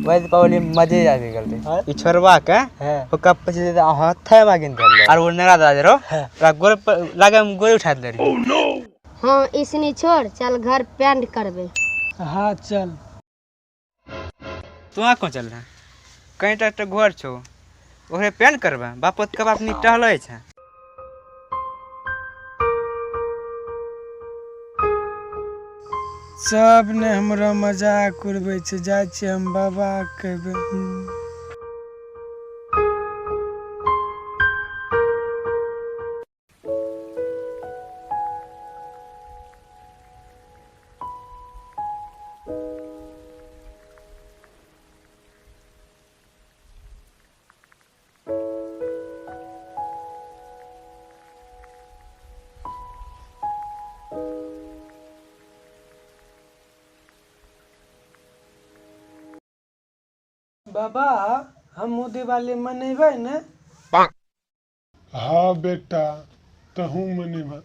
वह दीपावली में मजे आ गए करते छोरवा के वो कप पचे हाथ मागिन कर और वो नरा दाज रो गोर लागे हम गोर उठा दे रही। हाँ इसने छोड़ चल घर पेंट करबे। हाँ चल। तू कौन चल रहा कहीं तक घर छो ओहे पेंट करबा बापत कब अपनी टहले छ। सब ने हमरा मजाक उड़बै छै जाय छी हम बाबा कहबे। बाबा हम दिवाली मनेबै ने? हाँ बेटा तहू मनेबा।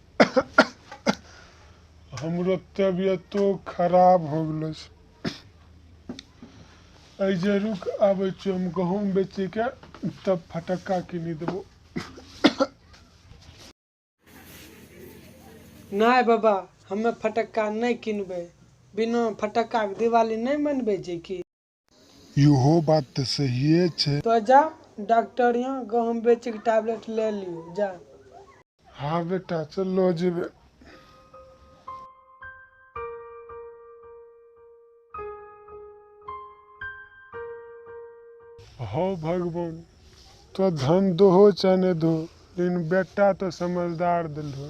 हमरो तबियतो खराब हो गेलो छै रुक आबै छी हम गहूम बेची के तब फटक्का किनी देबो। नहीं बाबा हमें फटक्का नहीं किनबै बिना फटक्का के दिवाली नहीं मनबै छै की? इहो बात तो सही है। तो जा डॉक्टर यहाँ गहूम बेची के टैबलेट ले लियो जा। हाँ बेटा चलो जेबे। हो भगवान तो धन दो चाहे दो लेकिन बेटा तो समझदार दिल हो।